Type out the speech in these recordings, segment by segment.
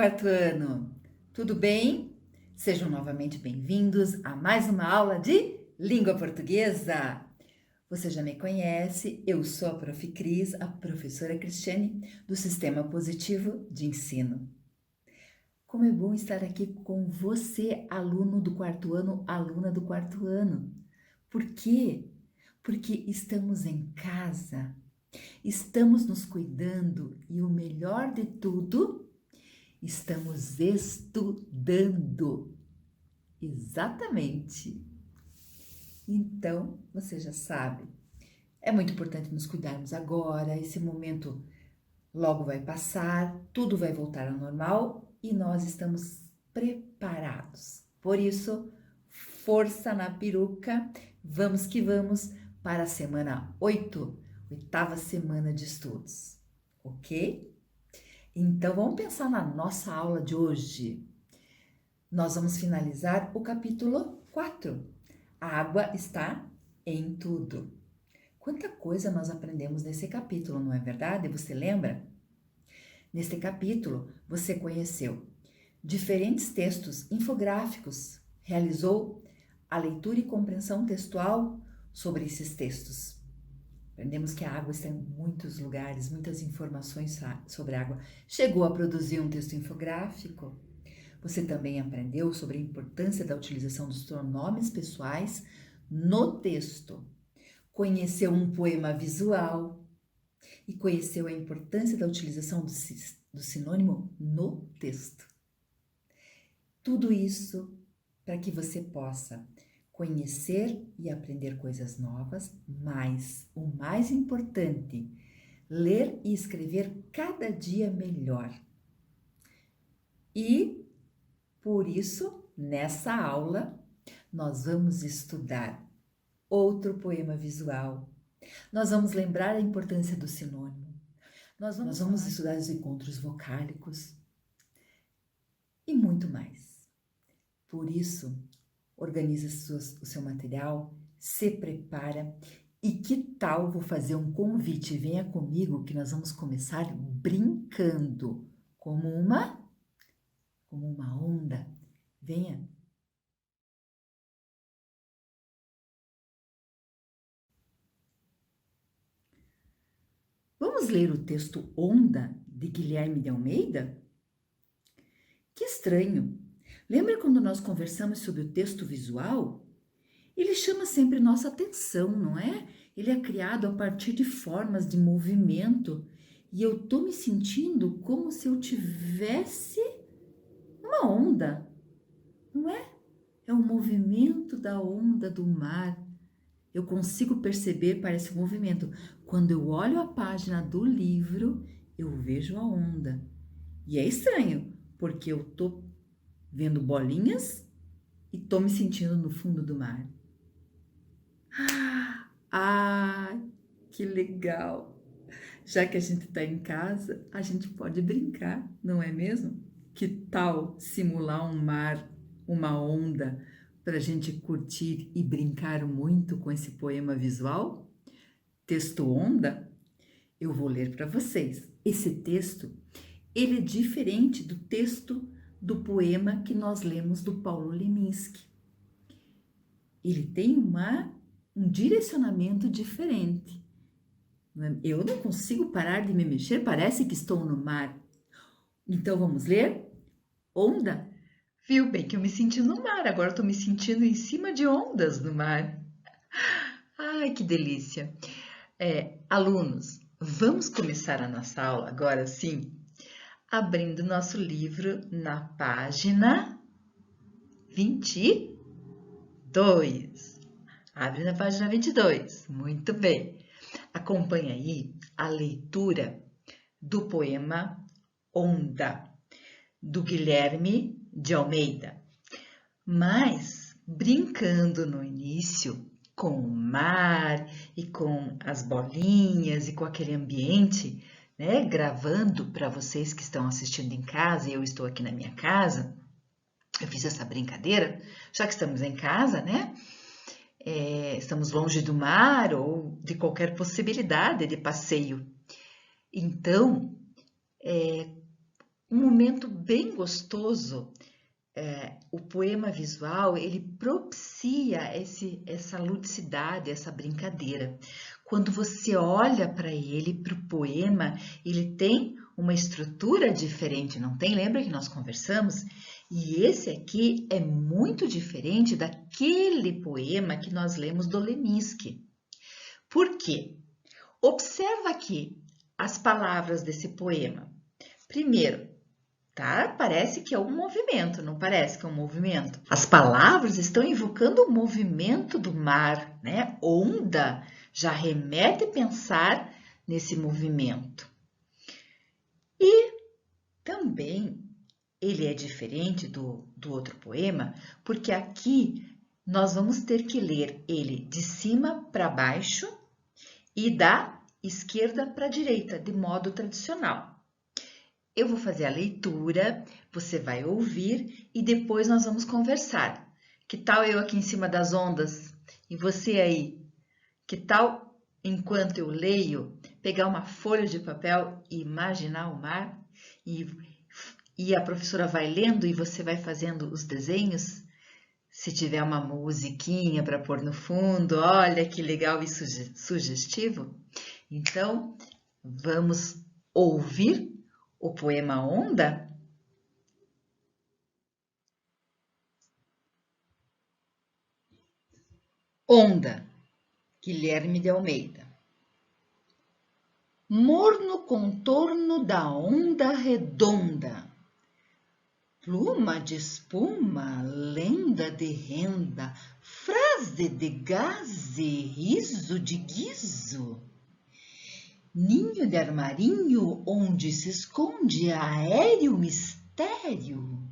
quarto ano, tudo bem? Sejam novamente bem-vindos a mais uma aula de língua portuguesa. Você já me conhece, eu sou a Prof. Cris, a professora Cristiane do Sistema Positivo de Ensino. Como é bom estar aqui com você, aluno do quarto ano, aluna do quarto ano. Por quê? Porque estamos em casa, estamos nos cuidando e o melhor de tudo, estamos estudando. Exatamente. Então, você já sabe, é muito importante nos cuidarmos agora. Esse momento logo vai passar, tudo vai voltar ao normal e nós estamos preparados. Por isso, força na peruca, vamos que vamos para a semana 8, oitava semana de estudos, ok? Então, vamos pensar na nossa aula de hoje. Nós vamos finalizar o capítulo 4. A água está em tudo. Quanta coisa nós aprendemos nesse capítulo, não é verdade? Você lembra? Neste capítulo, você conheceu diferentes textos infográficos, realizou a leitura e compreensão textual sobre esses textos. Aprendemos que a água está em muitos lugares, muitas informações sobre a água. Chegou a produzir um texto infográfico. Você também aprendeu sobre a importância da utilização dos pronomes pessoais no texto. Conheceu um poema visual e conheceu a importância da utilização do sinônimo no texto. Tudo isso para que você possa conhecer e aprender coisas novas, mas o mais importante, ler e escrever cada dia melhor. E, por isso, nessa aula, nós vamos estudar outro poema visual. Nós vamos lembrar a importância do sinônimo. Nós vamos estudar os encontros vocálicos e muito mais. Por isso, organiza o seu material, se prepara e que tal vou fazer um convite? Venha comigo que nós vamos começar brincando como uma onda. Venha. Vamos ler o texto Onda, de Guilherme de Almeida? Que estranho! Lembra quando nós conversamos sobre o texto visual? Ele chama sempre nossa atenção, não é? Ele é criado a partir de formas de movimento e eu tô me sentindo como se eu tivesse uma onda, não é? É o movimento da onda do mar. Eu consigo perceber para esse movimento. Quando eu olho a página do livro, eu vejo a onda. E é estranho, porque eu tô vendo bolinhas e tô me sentindo no fundo do mar. Ah, que legal! Já que a gente está em casa, a gente pode brincar, não é mesmo? Que tal simular um mar, uma onda, para a gente curtir e brincar muito com esse poema visual? Texto Onda? Eu vou ler para vocês. Esse texto, ele é diferente do texto do poema que nós lemos do Paulo Leminski. Ele tem um direcionamento diferente. Eu não consigo parar de me mexer, parece que estou no mar. Então vamos ler? Onda? Viu bem que eu me senti no mar, agora estou me sentindo em cima de ondas no mar. Ai, que delícia! Alunos, vamos começar a nossa aula agora sim, abrindo nosso livro na página 22. Abre na página 22. Muito bem. Acompanhe aí a leitura do poema Onda, do Guilherme de Almeida. Mas brincando no início com o mar e com as bolinhas e com aquele ambiente, né? Gravando para vocês que estão assistindo em casa e eu estou aqui na minha casa. Eu fiz essa brincadeira, já que estamos em casa, né? Estamos longe do mar ou de qualquer possibilidade de passeio. Então, um momento bem gostoso. O poema visual, ele propicia essa ludicidade, essa brincadeira. Quando você olha para ele, para o poema, ele tem uma estrutura diferente, não tem? Lembra que nós conversamos? E esse aqui é muito diferente daquele poema que nós lemos do Leminski. Por quê? Observa aqui as palavras desse poema. Primeiro, tá? Parece que é um movimento, não parece que é um movimento? As palavras estão invocando o movimento do mar, né? Onda já remete a pensar nesse movimento. E também ele é diferente do outro poema, porque aqui nós vamos ter que ler ele de cima para baixo e da esquerda para a direita, de modo tradicional. Eu vou fazer a leitura, você vai ouvir e depois nós vamos conversar. Que tal eu aqui em cima das ondas e você aí? Que tal, enquanto eu leio, pegar uma folha de papel e imaginar o mar? E a professora vai lendo e você vai fazendo os desenhos? Se tiver uma musiquinha para pôr no fundo, olha que legal e sugestivo. Então, vamos ouvir o poema Onda? Onda, Guilherme de Almeida. Morno contorno da onda redonda, pluma de espuma, lenda de renda, frase de gaze, riso de guizo. Ninho de armarinho onde se esconde aéreo mistério.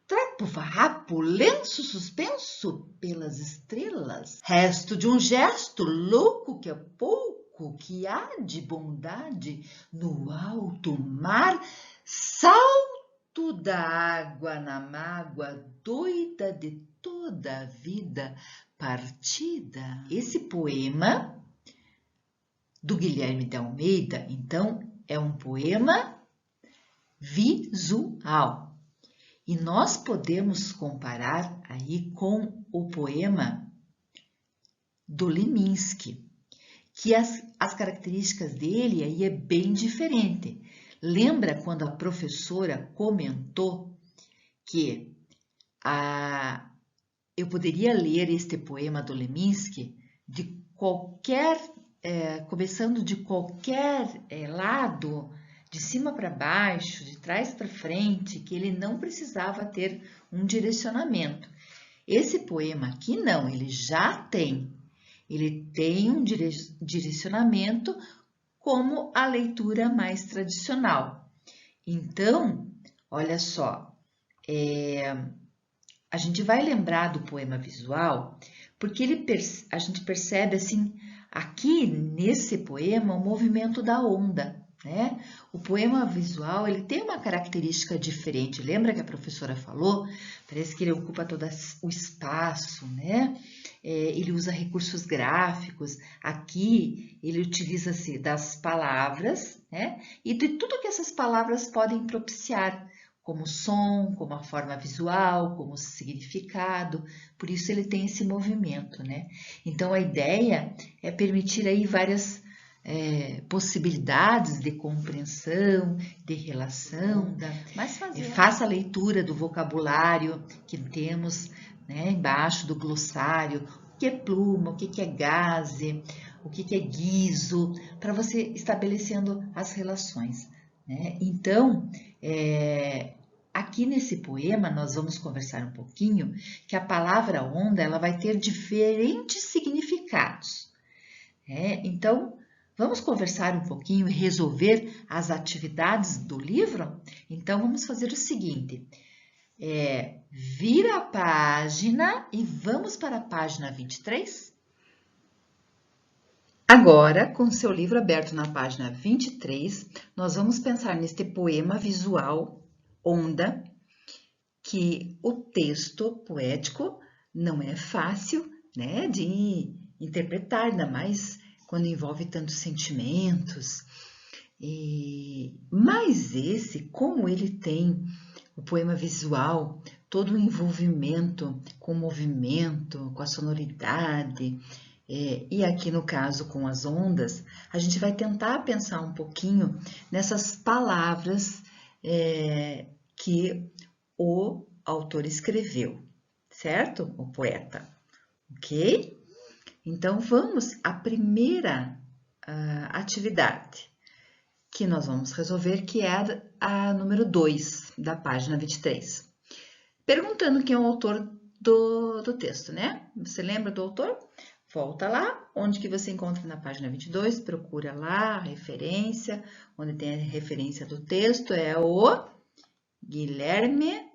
Trapo farrapo, lenço suspenso pelas estrelas. Resto de um gesto louco que é pouco, que há de bondade no alto mar. Salto da água na mágoa, doida de toda a vida partida. Esse poema do Guilherme de Almeida, então, é um poema visual. E nós podemos comparar aí com o poema do Leminski, que as características dele aí é bem diferente. Lembra quando a professora comentou que eu poderia ler este poema do Leminski de qualquer começando de qualquer lado, de cima para baixo, de trás para frente, que ele não precisava ter um direcionamento. Esse poema aqui não, ele já tem. Ele tem um direcionamento como a leitura mais tradicional. Então, olha só, a gente vai lembrar do poema visual, porque a gente percebe assim, aqui nesse poema, o movimento da onda, né? O poema visual, ele tem uma característica diferente. Lembra que a professora falou? Parece que ele ocupa todo o espaço, né? Ele usa recursos gráficos. Aqui, ele utiliza-se das palavras, né? E de tudo que essas palavras podem propiciar, como som, como a forma visual, como significado, por isso ele tem esse movimento, né? Então, a ideia é permitir aí várias possibilidades de compreensão, de relação, faça a leitura do vocabulário que temos, né, embaixo do glossário, o que é pluma, o que é gaze, o que é guizo, para você estabelecendo as relações, né? Então, aqui nesse poema nós vamos conversar um pouquinho que a palavra onda ela vai ter diferentes significados. Então, vamos conversar um pouquinho e resolver as atividades do livro? Então, vamos fazer o seguinte. Vira a página e vamos para a página 23? Agora, com seu livro aberto na página 23, nós vamos pensar neste poema visual, Onda, que o texto poético não é fácil, né, de interpretar, ainda mais quando envolve tantos sentimentos. Mas esse, como ele tem o poema visual, todo o envolvimento com o movimento, com a sonoridade, e aqui no caso com as ondas, a gente vai tentar pensar um pouquinho nessas palavras que o autor escreveu, certo? O poeta, ok? Então vamos à primeira atividade que nós vamos resolver, que é a número 2 da página 23. Perguntando quem é o autor do texto, né? Você lembra do autor? Volta lá, onde que você encontra na página 22, procura lá a referência, onde tem a referência do texto, é o Guilherme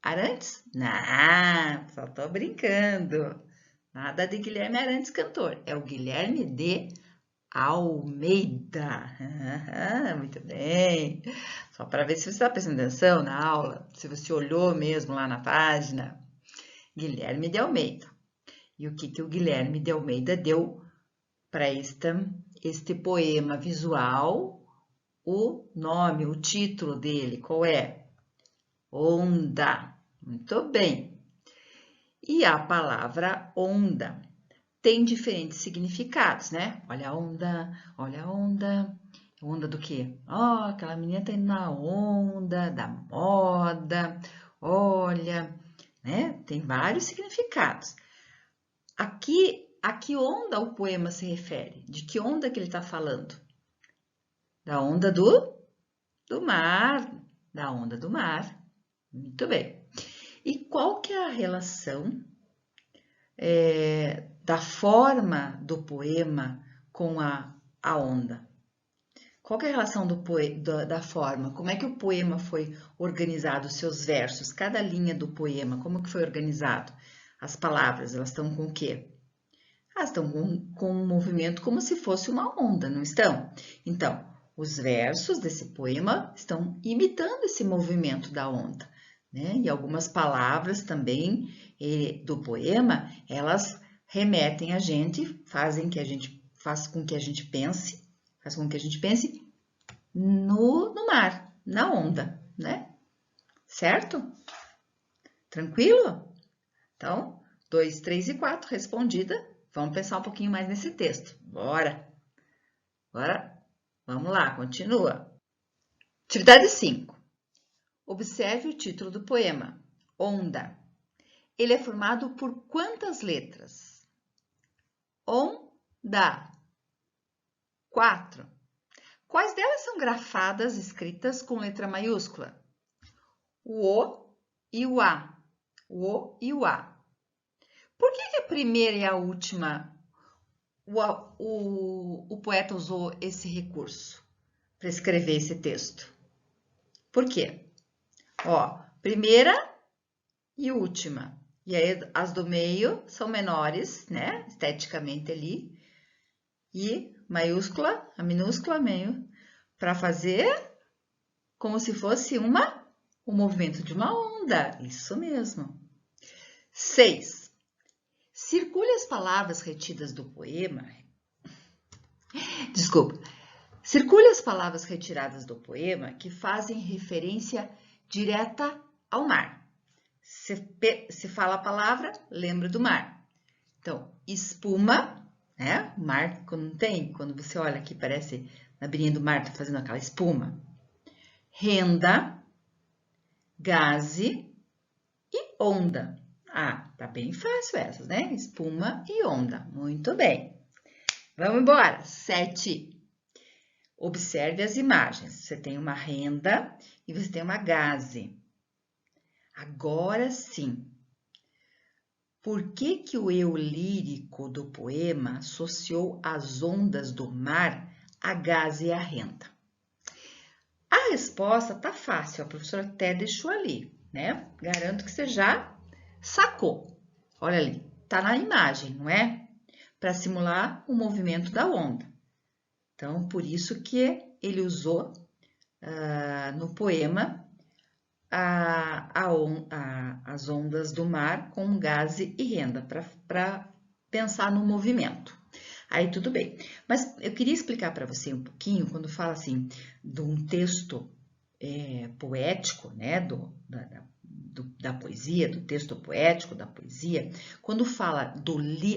Arantes? Não, só tô brincando. Nada de Guilherme Arantes, cantor. É o Guilherme de Almeida. Muito bem. Só para ver se você está prestando atenção na aula, se você olhou mesmo lá na página. Guilherme de Almeida. E o que o Guilherme de Almeida deu para este poema visual? O nome, o título dele, qual é? Onda. Muito bem. E a palavra onda tem diferentes significados, né? Olha a onda, olha a onda. Onda do quê? Ó, aquela menina tá indo na onda da moda. Olha, né? Tem vários significados. Aqui, a que onda o poema se refere? De que onda que ele está falando? Da onda do mar. Da onda do mar. Muito bem. E qual que é a relação da forma do poema com a onda? Qual que é a relação da forma? Como é que o poema foi organizado, os seus versos, cada linha do poema, como que foi organizado? As palavras, elas estão com o quê? Elas estão com um movimento como se fosse uma onda, não estão? Então, os versos desse poema estão imitando esse movimento da onda, né? E algumas palavras também do poema, elas remetem a gente, faz com que a gente pense no mar, na onda, né? Certo? Tranquilo? Então, 2, 3 e 4, respondida. Vamos pensar um pouquinho mais nesse texto. Bora! Agora, vamos lá, continua. Atividade 5. Observe o título do poema. Onda. Ele é formado por quantas letras? Onda. 4. Quais delas são grafadas, escritas com letra maiúscula? O O e o A. O O e o A. Por que a primeira e a última, o poeta usou esse recurso para escrever esse texto? Por quê? Ó, primeira e última. E aí as do meio são menores, né? Esteticamente ali. E maiúscula, a minúscula meio, para fazer como se fosse o movimento de uma onda. Isso mesmo. 6. Circule as palavras retidas do poema. Desculpa. Circule as palavras retiradas do poema que fazem referência direta ao mar. Se fala a palavra, lembra do mar. Então, espuma, né? O mar, quando você olha aqui, parece na beirinha do mar, tá fazendo aquela espuma. Renda, gaze e onda. Ah, tá bem fácil essas, né? Espuma e onda. Muito bem. Vamos embora. 7. Observe as imagens. Você tem uma renda e você tem uma gaze. Agora sim. Por que o eu lírico do poema associou as ondas do mar à gaze e à renda? A resposta tá fácil, a professora até deixou ali, né? Garanto que você já sacou. Olha ali, tá na imagem, não é? Para simular o movimento da onda. Então, por isso que ele usou no poema as ondas do mar com gaze e renda, para pensar no movimento. Aí tudo bem. Mas eu queria explicar para você um pouquinho, quando fala assim, de um texto poético, né, da poesia, do texto poético, da poesia, quando fala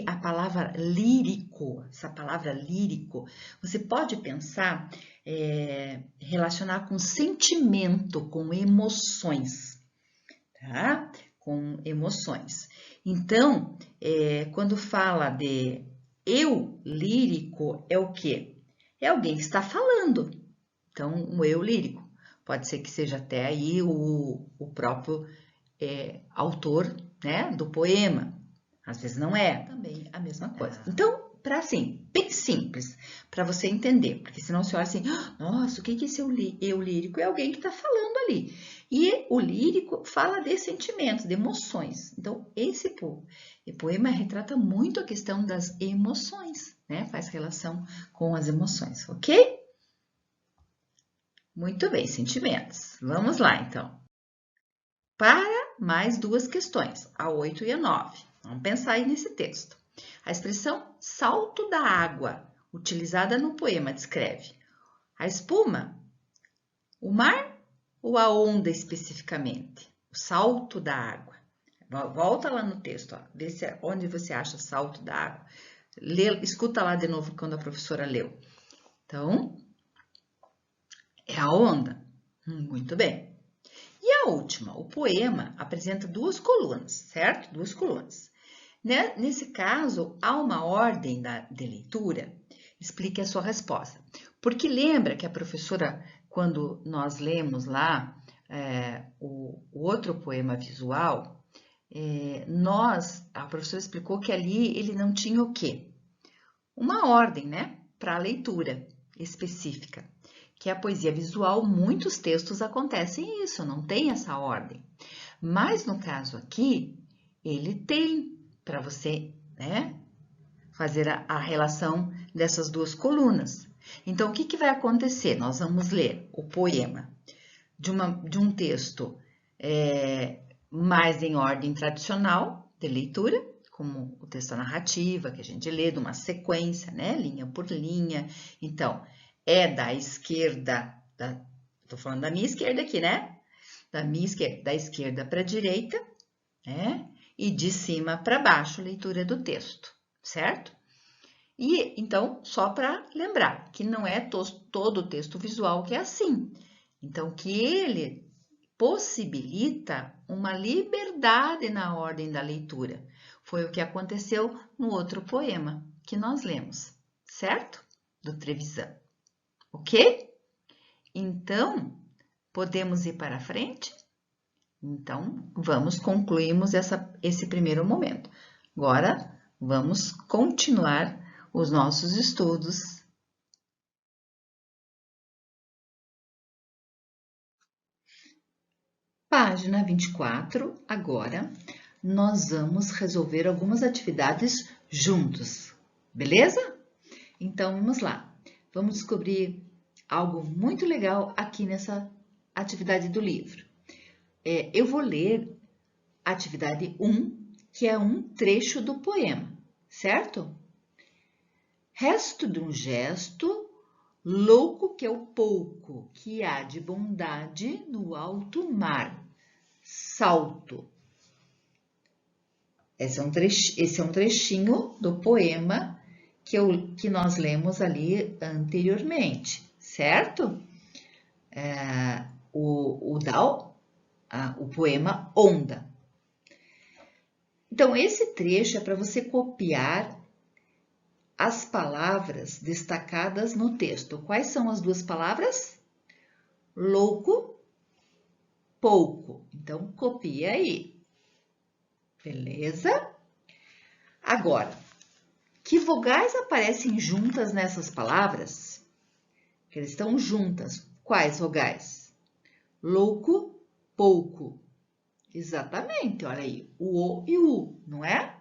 a palavra lírico, essa palavra lírico, você pode pensar, relacionar com sentimento, com emoções, tá? Com emoções. Então, quando fala de eu lírico, é o quê? É alguém que está falando. Então, um eu lírico. Pode ser que seja até aí o próprio autor, né, do poema. Às vezes não é também a mesma coisa. Então, para assim, bem simples, para você entender, porque senão você olha assim, nossa, o que é esse eu lírico? É alguém que está falando ali. E o lírico fala de sentimentos, de emoções. Então, esse poema retrata muito a questão das emoções, né? Faz relação com as emoções, ok? Muito bem, sentimentos. Vamos lá, então. Para mais duas questões, a 8 e a 9. Vamos pensar aí nesse texto. A expressão salto da água, utilizada no poema, descreve a espuma, o mar ou a onda especificamente? O salto da água. Volta lá no texto, ó, vê onde você acha salto da água. Escuta lá de novo quando a professora leu. Então, é a onda. Muito bem. E a última, o poema apresenta duas colunas, certo? Duas colunas. Nesse caso, há uma ordem de leitura. Explique a sua resposta. Porque lembra que a professora, quando nós lemos lá o outro poema visual, a professora explicou que ali ele não tinha o quê? Uma ordem, né? Para a leitura específica. Que a poesia visual, muitos textos acontecem isso, não tem essa ordem. Mas no caso aqui, ele tem para você, né, fazer a relação dessas duas colunas. Então, o que vai acontecer? Nós vamos ler o poema de um texto mais em ordem tradicional de leitura, como o texto narrativa, que a gente lê de uma sequência, né, linha por linha. Então, é da esquerda, tô falando da minha esquerda aqui, né? Da esquerda para a direita, né? E de cima para baixo, leitura do texto, certo? E então, só para lembrar que não é todo o texto visual que é assim. Então, que ele possibilita uma liberdade na ordem da leitura. Foi o que aconteceu no outro poema que nós lemos, certo? Do Trevisan. Ok? Então, podemos ir para frente? Então, concluímos esse primeiro momento. Agora, vamos continuar os nossos estudos. Página 24, agora, nós vamos resolver algumas atividades juntos, beleza? Então, vamos lá. Vamos descobrir algo muito legal aqui nessa atividade do livro. Eu vou ler a atividade 1, que é um trecho do poema, certo? Resto de um gesto, louco que é o pouco que há de bondade no alto mar. Salto. Esse é um trechinho do poema que nós lemos ali anteriormente, certo? O poema Onda. Então, esse trecho é para você copiar as palavras destacadas no texto. Quais são as duas palavras? Louco, pouco. Então, copia aí. Beleza? Agora, que vogais aparecem juntas nessas palavras? Que elas estão juntas. Quais vogais? Louco, pouco. Exatamente, olha aí, o O e o U, não é?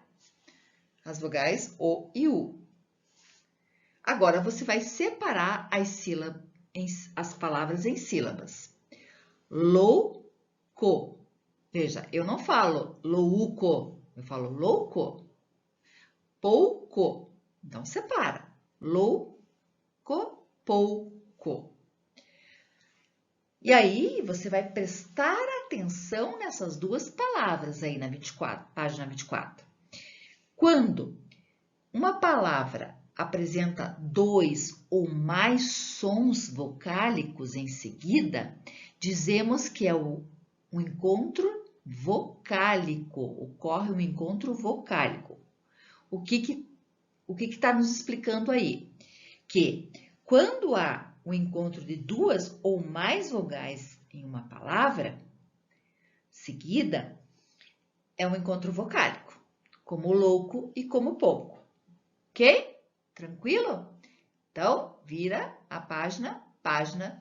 As vogais O e U. Agora, você vai separar as palavras em sílabas. Louco. Veja, eu não falo louco, eu falo louco. Pouco. Então, separa. louco, pouco. E aí, você vai prestar atenção nessas duas palavras aí na 24, página 24. Quando uma palavra apresenta dois ou mais sons vocálicos em seguida, dizemos que é um encontro vocálico, ocorre um encontro vocálico. O que está nos explicando aí? Que quando há o encontro de duas ou mais vogais em uma palavra seguida, é um encontro vocálico, como louco e como pouco. Ok? Tranquilo? Então, vira a página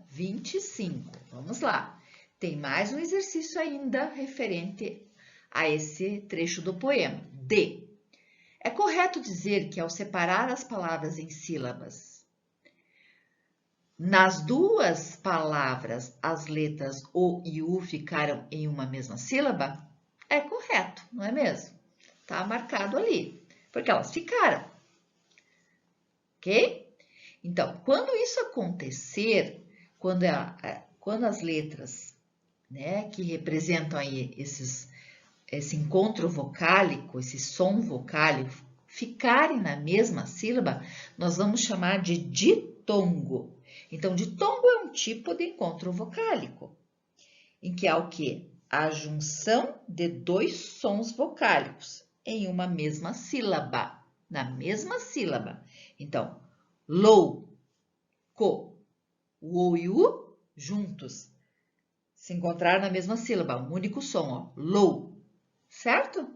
25. Vamos lá. Tem mais um exercício ainda referente a esse trecho do poema. D. É correto dizer que ao separar as palavras em sílabas, nas duas palavras, as letras O e U ficaram em uma mesma sílaba? É correto, não é mesmo? Está marcado ali, porque elas ficaram. Ok? Então, quando isso acontecer, quando as letras, né, que representam aí esse encontro vocálico, esse som vocálico, ficarem na mesma sílaba, nós vamos chamar de ditongo. Então, ditongo é um tipo de encontro vocálico, em que há o quê? A junção de dois sons vocálicos em uma mesma sílaba, na mesma sílaba. Então, lou, co, o O e o U juntos, se encontrar na mesma sílaba, um único som, ó, lou, certo?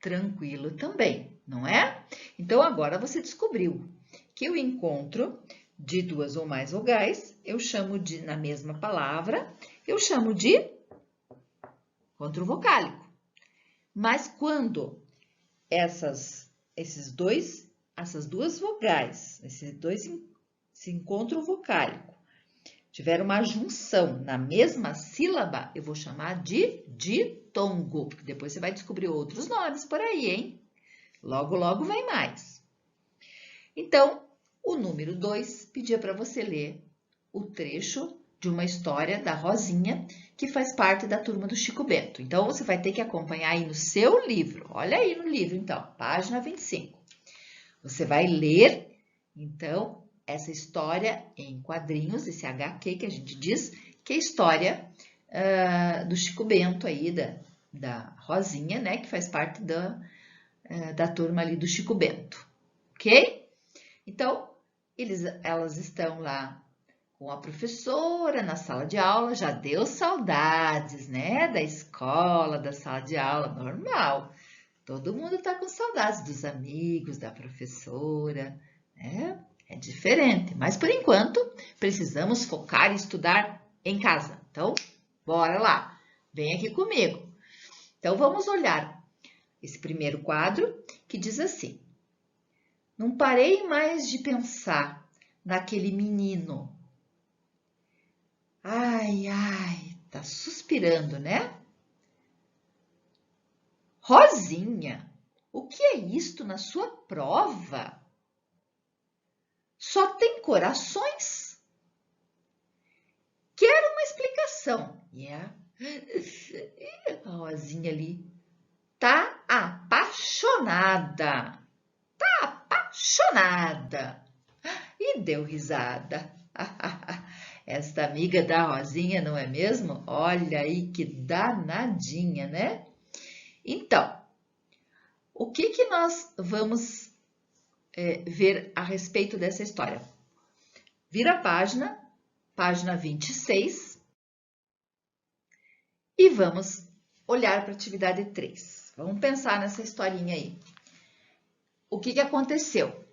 Tranquilo também, não é? Então, agora você descobriu que o encontro de duas ou mais vogais, eu chamo de, na mesma palavra, eu chamo de encontro vocálico. Mas quando essas duas vogais, esse encontro vocálico, tiver uma junção na mesma sílaba, eu vou chamar de ditongo, porque depois você vai descobrir outros nomes por aí, hein? Logo, logo vem mais. Então, o número 2 pedia para você ler o trecho de uma história da Rosinha, que faz parte da turma do Chico Bento. Então, você vai ter que acompanhar aí no seu livro. Olha aí no livro, então, página 25. Você vai ler, então, essa história em quadrinhos, esse HQ que a gente diz, que é a história do Chico Bento aí, da Rosinha, né, que faz parte da turma ali do Chico Bento, ok? Então, elas estão lá com a professora na sala de aula, já deu saudades, né, da escola, da sala de aula, normal. Todo mundo está com saudades dos amigos, da professora, né? É diferente, mas por enquanto precisamos focar e estudar em casa. Então, bora lá, vem aqui comigo. Então, vamos olhar esse primeiro quadro que diz assim: não parei mais de pensar naquele menino. Ai, ai, tá suspirando, né? Rosinha, o que é isto na sua prova? Só tem corações? Quero uma explicação. A Rosinha ali tá apaixonada. Tá apaixonada. E deu risada. Esta amiga da Rosinha, não é mesmo? Olha aí que danadinha, né? Então, o que nós vamos ver a respeito dessa história? Vira a página 26, e vamos olhar para a atividade 3. Vamos pensar nessa historinha aí. O que aconteceu?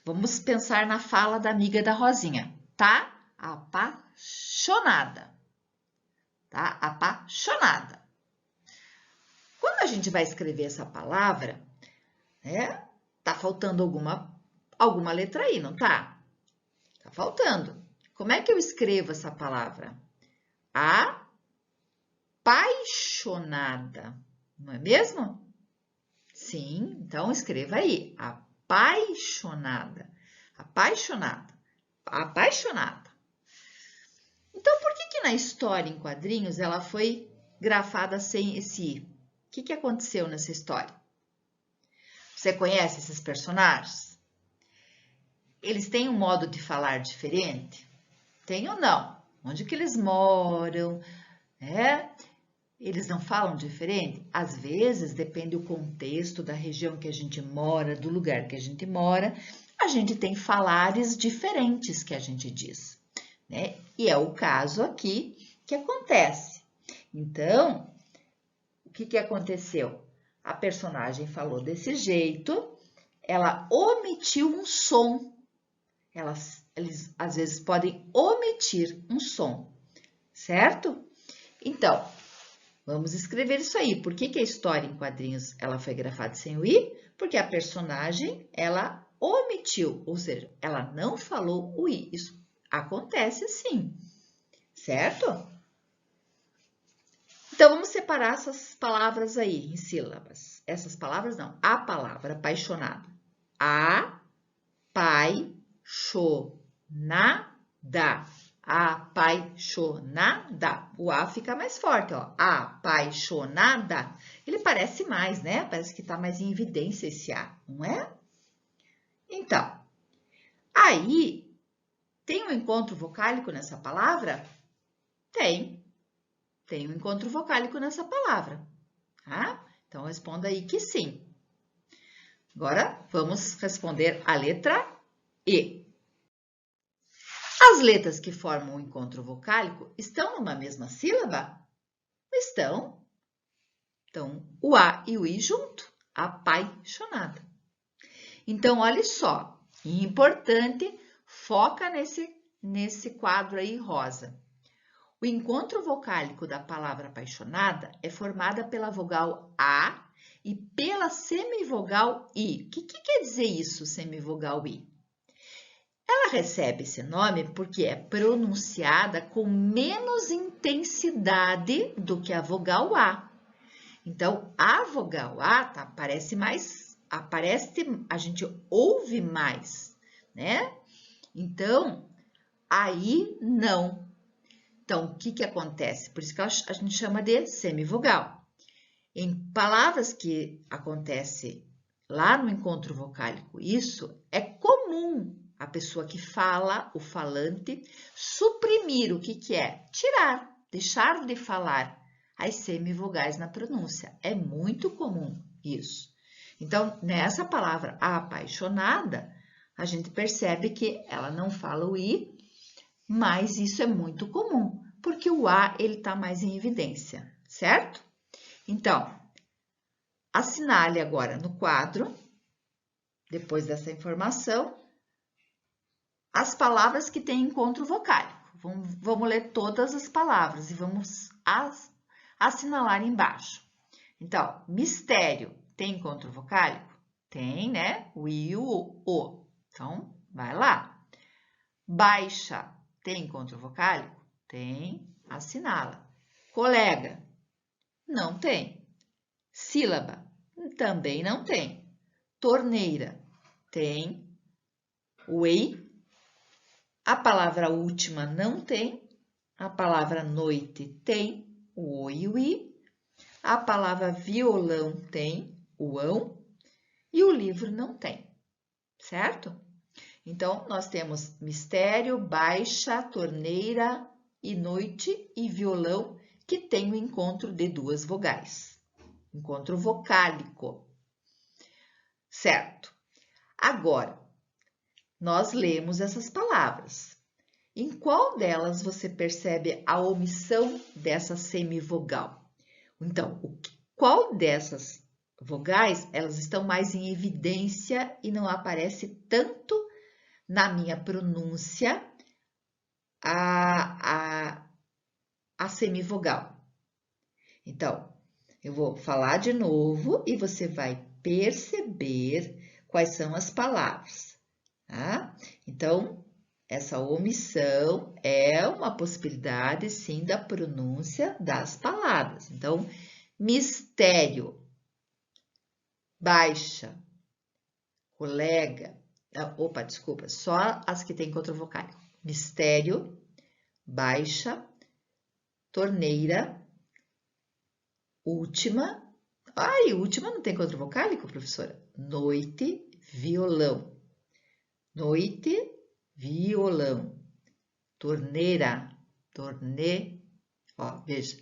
Vamos pensar na fala da amiga da Rosinha. Tá apaixonada. Tá apaixonada. Quando a gente vai escrever essa palavra, né, tá faltando alguma letra aí, não tá? Tá faltando. Como é que eu escrevo essa palavra? Apaixonada, não é mesmo? Sim, então escreva aí. apaixonada. Apaixonada. Apaixonada. Então, por que na história em quadrinhos ela foi grafada sem esse i? O que aconteceu nessa história? Você conhece esses personagens? Eles têm um modo de falar diferente? Tem ou não? Onde que eles moram? Eles não falam diferente? Às vezes, depende do contexto, da região que a gente mora, do lugar que a gente mora, a gente tem falares diferentes que a gente diz, né? E é o caso aqui que acontece. Então, o que aconteceu? A personagem falou desse jeito, ela omitiu um som. Eles às vezes podem omitir um som, certo? Então, vamos escrever isso aí. Por que a história em quadrinhos ela foi grafada sem o i? Porque a personagem ela omitiu, ou seja, ela não falou o i. Isso acontece sim, certo? Então, vamos separar essas palavras aí em sílabas. Essas palavras não, a palavra apaixonado. Apaixonada. Apaixonada. O A fica mais forte, ó. Apaixonada. Ele parece mais, né? Parece que tá mais em evidência esse A, não é? Então, aí, tem um encontro vocálico nessa palavra? Tem. Tem um encontro vocálico nessa palavra, tá? Então, responda aí que sim. Agora, vamos responder a letra E. As letras que formam o encontro vocálico estão numa mesma sílaba? Estão. Então, o A e o I junto. Apaixonada. Então, olha só. Importante, foca nesse quadro aí rosa. O encontro vocálico da palavra apaixonada é formada pela vogal A e pela semivogal I. O que quer dizer isso, semivogal I? Ela recebe esse nome porque é pronunciada com menos intensidade do que a vogal A. Então, a vogal A aparece mais, a gente ouve mais, né? Então, aí não. Então, o que acontece? Por isso que a gente chama de semivogal. Em palavras que acontece lá no encontro vocálico, isso é comum a pessoa que fala, o falante, suprimir o que é? Tirar, deixar de falar as semivogais na pronúncia. É muito comum isso. Então, nessa palavra apaixonada, a gente percebe que ela não fala o i, mas isso é muito comum, porque o A ele está mais em evidência, certo? Então, assinale agora no quadro, depois dessa informação, as palavras que têm encontro vocálico. Vamos ler todas as palavras e vamos assinalar embaixo. Então, mistério tem encontro vocálico? Tem, né? O I e o O. Então, vai lá. Baixa tem encontro vocálico? Tem, assinala. Colega? Não tem. Sílaba? Também não tem. Torneira? Tem. O EI? A palavra última não tem. A palavra noite tem. O O e o I. A palavra violão tem. O ão. E o livro não tem. Certo? Então, nós temos mistério, baixa, torneira e noite e violão, que tem o encontro de duas vogais. Encontro vocálico. Certo. Agora, nós lemos essas palavras. Em qual delas você percebe a omissão dessa semivogal? Então, qual dessas vogais elas estão mais em evidência e não aparece tanto na minha pronúncia a semivogal? Então, eu vou falar de novo e você vai perceber quais são as palavras, tá? Então, essa omissão é uma possibilidade, sim, da pronúncia das palavras. Então, mistério, baixa, colega, opa, desculpa, só as que tem encontro vocálico. Mistério, baixa, torneira, última. Ai, última não tem encontro vocálico, professora? Noite, violão. Noite, violão. Torneira, ó, veja,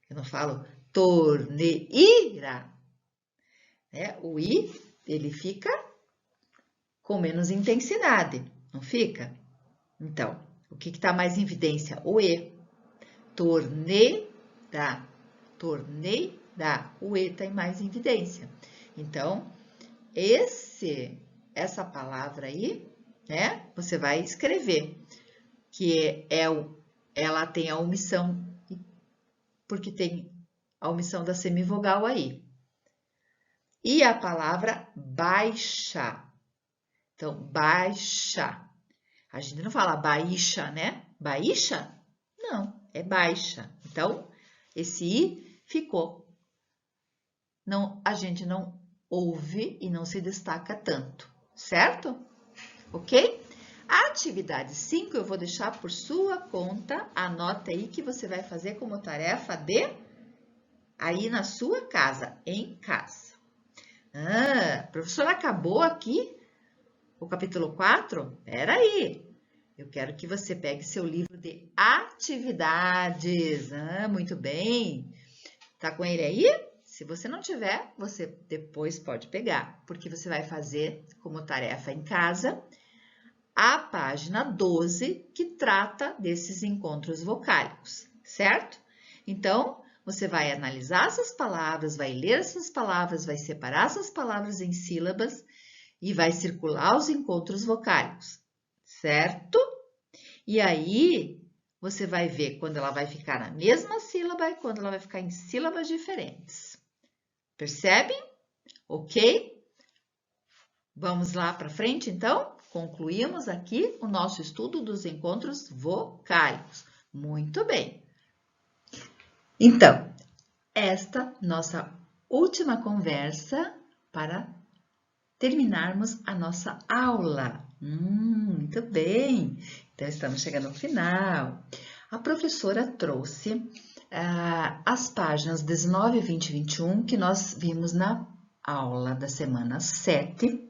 eu não falo torneira, né? O i, ele fica com menos intensidade, não fica? Então, o que está mais em evidência? O e. Torneira, torneira, o e está mais em evidência. Então, essa palavra aí, né? Você vai escrever que ela tem a omissão, porque tem a omissão da semivogal aí. E a palavra baixa. Então, baixa. A gente não fala baixa, né? Baixa? Não, é baixa. Então, esse i ficou. Não, a gente não ouve e não se destaca tanto, certo? Ok? A atividade 5 eu vou deixar por sua conta. Anota aí que você vai fazer como tarefa de aí na sua casa, em casa. Professora, acabou aqui o capítulo 4? Espera aí. Eu quero que você pegue seu livro de atividades. Muito bem. Tá com ele aí? Se você não tiver, você depois pode pegar, porque você vai fazer como tarefa em casa a página 12, que trata desses encontros vocálicos, certo? Então, você vai analisar essas palavras, vai ler essas palavras, vai separar essas palavras em sílabas e vai circular os encontros vocálicos, certo? E aí, você vai ver quando ela vai ficar na mesma sílaba e quando ela vai ficar em sílabas diferentes. Percebem? Ok? Vamos lá para frente, então? Concluímos aqui o nosso estudo dos encontros vocálicos. Muito bem. Então, esta nossa última conversa para terminarmos a nossa aula. Muito bem. Então, estamos chegando ao final. A professora trouxe as páginas 19, 20 e 21 que nós vimos na aula da semana 7,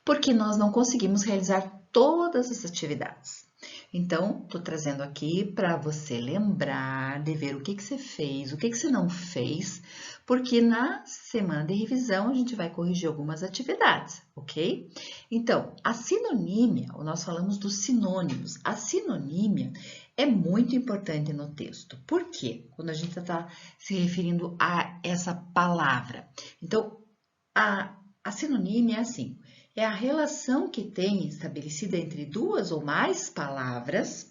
porque nós não conseguimos realizar todas as atividades. Então, estou trazendo aqui para você lembrar de ver o que você fez, o que você não fez, porque na semana de revisão a gente vai corrigir algumas atividades, ok? Então, a sinonímia, nós falamos dos sinônimos. A sinonímia é muito importante no texto. Por quê? Quando a gente está se referindo a essa palavra. Então, a sinonímia é assim, é a relação que tem estabelecida entre duas ou mais palavras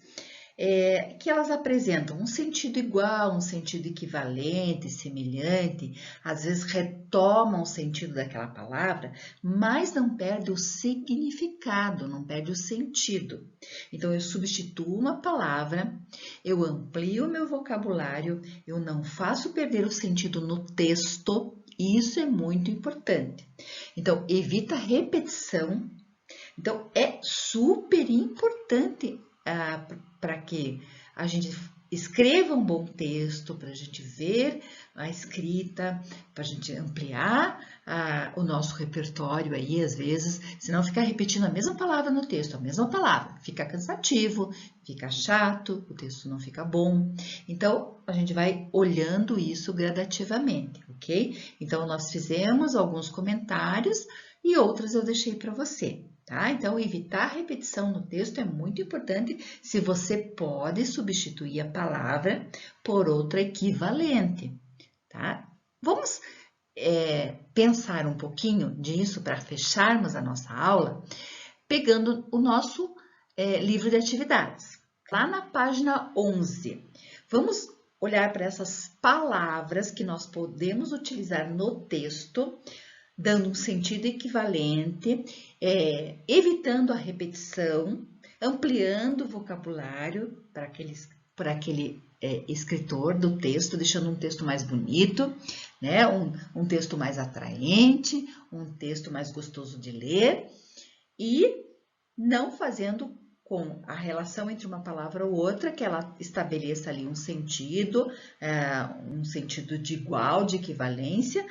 que elas apresentam um sentido igual, um sentido equivalente, semelhante, às vezes retomam o sentido daquela palavra, mas não perde o significado, não perde o sentido. Então, eu substituo uma palavra, eu amplio o meu vocabulário, eu não faço perder o sentido no texto. Isso é muito importante. Então, evita repetição. Então, é super importante para que a gente escreva um bom texto, para a gente ver a escrita, para a gente ampliar o nosso repertório aí, às vezes, senão ficar repetindo a mesma palavra no texto, a mesma palavra, fica cansativo, fica chato, o texto não fica bom. Então, a gente vai olhando isso gradativamente, ok? Então, nós fizemos alguns comentários e outros eu deixei para você. Tá? Então, evitar repetição no texto é muito importante se você pode substituir a palavra por outra equivalente. Tá? Vamos pensar um pouquinho disso para fecharmos a nossa aula, pegando o nosso livro de atividades. Lá na página 11, vamos olhar para essas palavras que nós podemos utilizar no texto, dando um sentido equivalente, evitando a repetição, ampliando o vocabulário para aquele escritor do texto, deixando um texto mais bonito, né? Um texto mais atraente, um texto mais gostoso de ler e não fazendo com a relação entre uma palavra ou outra, que ela estabeleça ali um sentido de igual, de equivalência,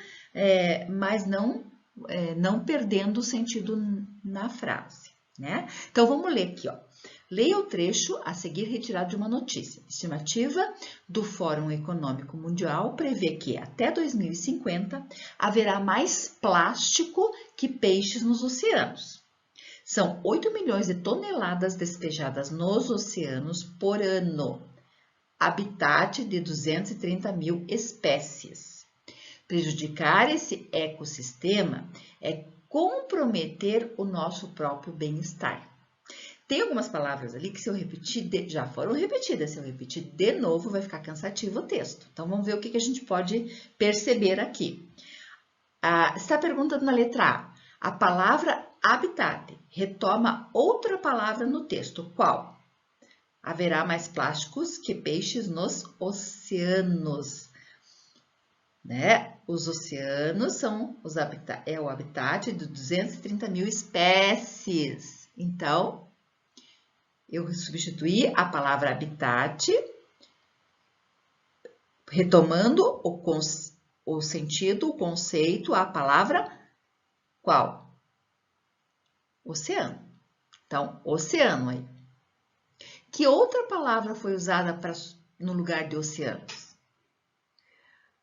mas não perdendo o sentido na frase, né? Então, vamos ler aqui, ó. Leia o trecho a seguir retirado de uma notícia. Estimativa do Fórum Econômico Mundial prevê que até 2050 haverá mais plástico que peixes nos oceanos. São 8 milhões de toneladas despejadas nos oceanos por ano, habitat de 230 mil espécies. Prejudicar esse ecossistema é comprometer o nosso próprio bem-estar. Tem algumas palavras ali que se eu repetir, já foram repetidas, se eu repetir de novo vai ficar cansativo o texto. Então, vamos ver o que a gente pode perceber aqui. Está perguntando na letra A. A palavra habitat retoma outra palavra no texto. Qual? Haverá mais plásticos que peixes nos oceanos. Né? Os oceanos são o habitat de 230 mil espécies. Então, eu substituí a palavra habitat, retomando o sentido, o conceito, a palavra qual? Oceano. Então, oceano aí. Que outra palavra foi usada no lugar de oceanos?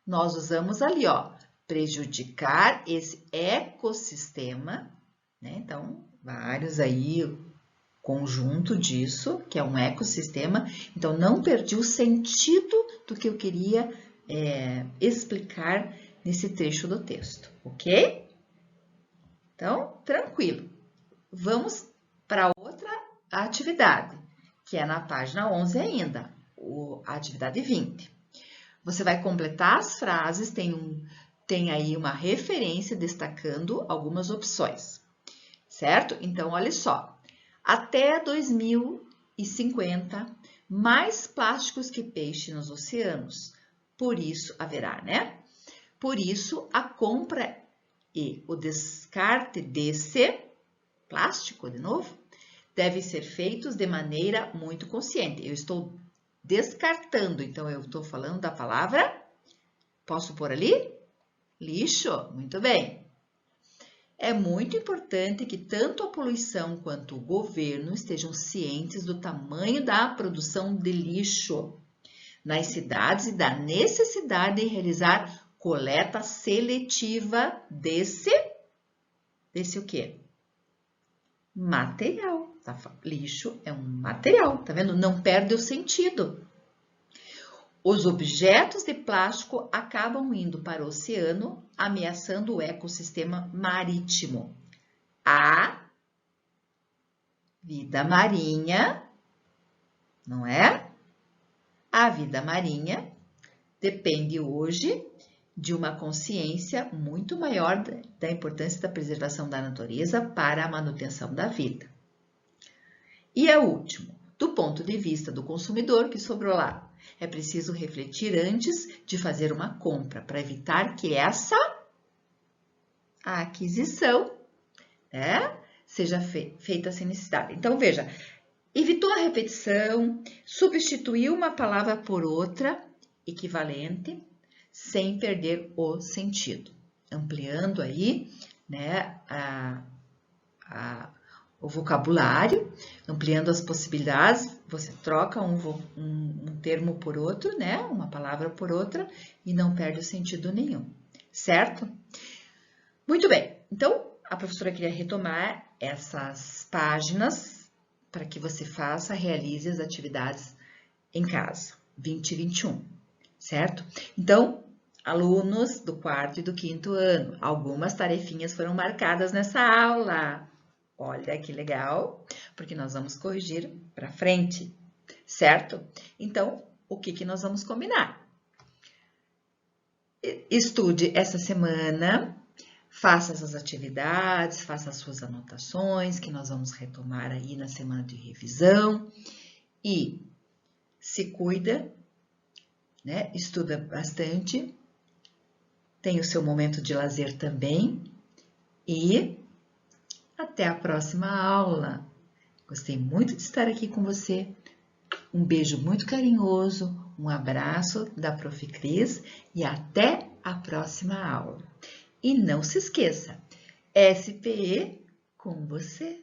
Nós usamos ali, ó, prejudicar esse ecossistema, né? Então, vários aí, conjunto disso, que é um ecossistema. Então, não perdi o sentido do que eu queria explicar nesse trecho do texto, ok? Então, tranquilo. Vamos para outra atividade, que é na página 11 ainda, a atividade 20. Você vai completar as frases, tem aí uma referência destacando algumas opções, certo? Então, olha só. Até 2050, mais plásticos que peixe nos oceanos. Por isso, haverá, né? Por isso, a compra e o descarte desse plástico, de novo, devem ser feitos de maneira muito consciente. Eu estou descartando, então eu estou falando da palavra, posso pôr ali? Lixo, muito bem. É muito importante que tanto a poluição quanto o governo estejam cientes do tamanho da produção de lixo nas cidades e da necessidade de realizar coleta seletiva desse o quê? Material. Lixo é um material, tá vendo? Não perde o sentido. Os objetos de plástico acabam indo para o oceano, ameaçando o ecossistema marítimo. A vida marinha, não é? A vida marinha depende hoje de uma consciência muito maior da importância da preservação da natureza para a manutenção da vida. E a último, do ponto de vista do consumidor que sobrou lá, é preciso refletir antes de fazer uma compra para evitar que essa aquisição seja feita sem necessidade. Então, veja, evitou a repetição, substituiu uma palavra por outra equivalente, sem perder o sentido, ampliando aí, né, o vocabulário, ampliando as possibilidades, você troca um termo por outro, né, uma palavra por outra, e não perde o sentido nenhum, certo? Muito bem, então a professora queria retomar essas páginas para que você realize as atividades em casa, 20 e 21, certo? Então, alunos do 4º e do 5º ano, algumas tarefinhas foram marcadas nessa aula. Olha que legal, porque nós vamos corrigir para frente, certo? Então, o que nós vamos combinar? Estude essa semana, faça essas atividades, faça as suas anotações, que nós vamos retomar aí na semana de revisão. E se cuida, né? Estuda bastante, tem o seu momento de lazer também e até a próxima aula. Gostei muito de estar aqui com você. Um beijo muito carinhoso, um abraço da Prof. Cris e até a próxima aula. E não se esqueça, SPE com você!